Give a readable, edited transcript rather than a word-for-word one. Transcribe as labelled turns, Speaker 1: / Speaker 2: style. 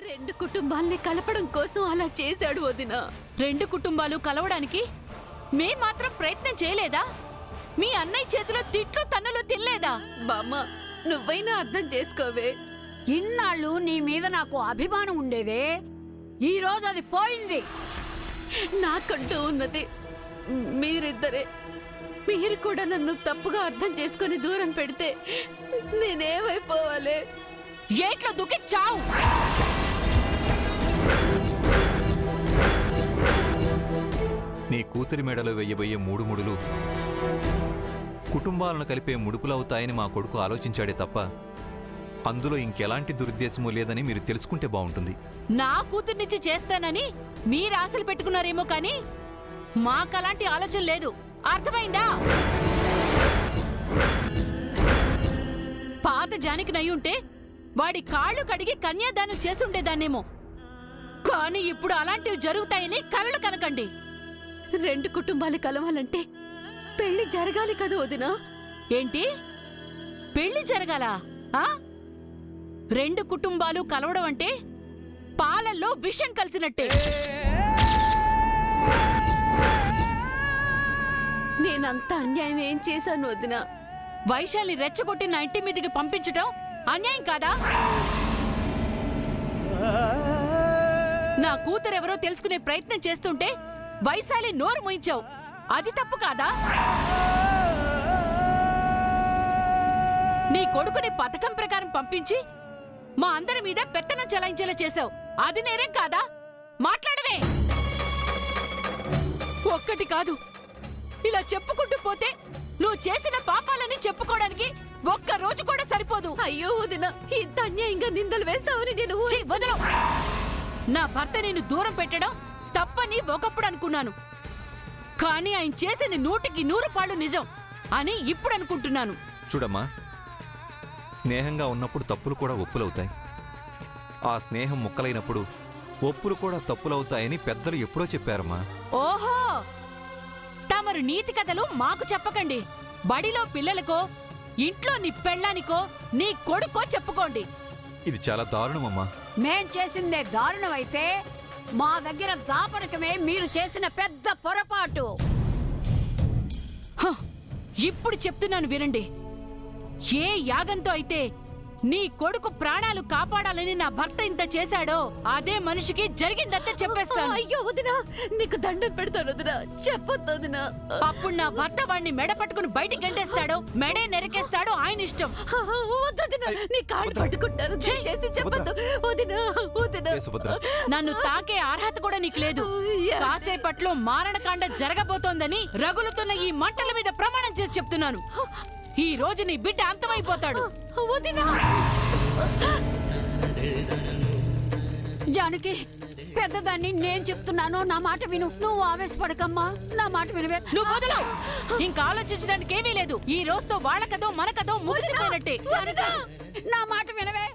Speaker 1: రెండు కుటుంబాల్ని కలపడం కోసం అలా చేశాడు వదిన.
Speaker 2: రెండు కుటుంబాలు కలవడానికి మేం మాత్రం ప్రయత్నం చేయలేదా? మీ అన్నయ్య చేతిలో తిట్లు తన్నులు తినలేదా?
Speaker 1: బామ్మ, నువ్వైనా అర్థం చేసుకోవే.
Speaker 3: ఇన్నాళ్ళు నీ మీద నాకు అభిమానం ఉండేదే, ఈ రోజు అది పోయింది.
Speaker 1: నాకంటూ ఉన్నది మీరిద్దరే. మీరు కూడా నన్ను తప్పుగా అర్థం చేసుకుని దూరం పెడితే నేనేమైపోవాలి?
Speaker 2: ఏట్లో దుఃఖి చావు.
Speaker 4: నీ కూతురి మెడలో వెయ్యబోయే మూడు ముడులు కుటుంబాలను కలిపే ముడుపులవుతాయని మా కొడుకు ఆలోచించాడే తప్ప అందులో ఇంకెలాంటి దురుద్దేశమూ లేదని మీరు తెలుసుకుంటే బాగుంటుంది.
Speaker 2: నా కూతుర్నిచ్చి చేస్తానని మీరు ఆశలు పెట్టుకున్నారేమో కానీ మాకలాంటి ఆలోచన లేదు. అర్థమైందా? పాత జానికి నయ్యుంటే వాడి కాళ్ళు కడిగి కన్యాదానం చేసుండేదాన్నేమో. కానీ ఇప్పుడు అలాంటివి జరుగుతాయని కలలు కనకండి.
Speaker 1: రెండు కుటుంబాలు కలవాలంటే పెళ్లి జరగాలి కదా వదినా.
Speaker 2: ఏంటి పెళ్లి జరగాల? రెండు కుటుంబాలు కలవడం అంటే పాలల్లో విషం కలిసినట్టే.
Speaker 1: నేనంత అన్యాయం ఏం చేశాను వదినా?
Speaker 2: వైశాలి రెచ్చగొట్టి నా ఇంటి మీదకి పంపించటం అన్యాయం కాదా? నా కూతురెవరో తెలుసుకునే ప్రయత్నం చేస్తుంటే వైశాలి నోరు మోయించావు, అది తప్పు కాదా? నీ కొడుకుని పథకం ప్రకారం పంపించి మా అందరి మీద పెత్తనం చెలాయించేలా చేశావు, అది నేరేం కాదా? మాట్లాడవే. ఒక్కటి కాదు, ఇలా చెప్పుకుంటూ పోతే నువ్వు చేసిన పాపాలని చెప్పుకోవడానికి ఒక్క రోజు కూడా సరిపోదు.
Speaker 1: అయ్యో వదినా, ఇంత అన్యాయంగా నిందలు వేస్తావని నేను
Speaker 2: వదలు. నా భర్త నేను దూరం పెట్టడం తప్పని ఒకప్పుడు అనుకున్నాను, కానీ ఆయన చేసింది 100% నిజం అని ఇప్పుడు అనుకుంటున్నాను.
Speaker 4: చూడమ్మా, స్నేహంగా ఉన్నప్పుడు తప్పులు కూడా ఒప్పులవుతాయి. ఆ స్నేహం ముక్కలైనప్పుడు ఒప్పులు కూడా తప్పులవుతాయని పెద్దలు ఎప్పుడో చెప్పారమ్మా.
Speaker 2: ఓహో, తమరు నీతి కథలు మాకు చెప్పకండి. బడిలో పిల్లలకో, ఇంట్లో నీ పెళ్ళానికో, నీ కొడుకో చెప్పుకోండి.
Speaker 4: ఇది చాలా దారుణమమ్మా.
Speaker 3: మేం చేసిందే దారుణమైతే మా దగ్గర దాపరికమే మీరు చేసిన పెద్ద పొరపాటు.
Speaker 2: ఇప్పుడు చెప్తున్నాను వినండి. ఏ యాగంతో అయితే నీ కొడుకు ప్రాణాలు కాపాడాలని నా భర్త ఇంత చేశాడో అదే మనిషికి జరిగిందంతా చెప్పేస్తాను.
Speaker 1: అయ్యో వదినా, నీకు దండం పెడతాను వదినా, చెప్పొద్దు వదినా.
Speaker 2: అప్పుడు నా భర్త వాడిని మెడ పట్టుకుని బయటికి గంటేస్తాడో మెడే నెరకేస్తాడో ఆయన ఇష్టం.
Speaker 1: వదినా, నీ కాళ్ళు పట్టుకుంటాను, చేసి చెప్పొద్దు వదినా. వదినా,
Speaker 2: నన్ను తాకే అర్హత కూడా నీకు లేదు. కాసేపట్లో మారణకాండ జరగబోతోందని రగులుతున్న ఈ మంటల మీద ప్రమాణం చేసి చెప్తున్నాను. ఈ రోజు నీ బిడ్డ అంతమైపోతాడు.
Speaker 1: వదినా.
Speaker 3: జానకి, పెద్దదాన్ని నేను చెప్తున్నాను, నా మాట విను. నువ్వు ఆవేశపడకమ్మా, నా మాట వినవే.
Speaker 2: నువ్వు వదలవు. ఇంకా ఆలోచించడానికి ఏమీ లేదు. ఈ రోజుతో వాళ్ళ కదో మన కదో ముగిసిపోయినట్టే.
Speaker 3: నా మాట వినవే.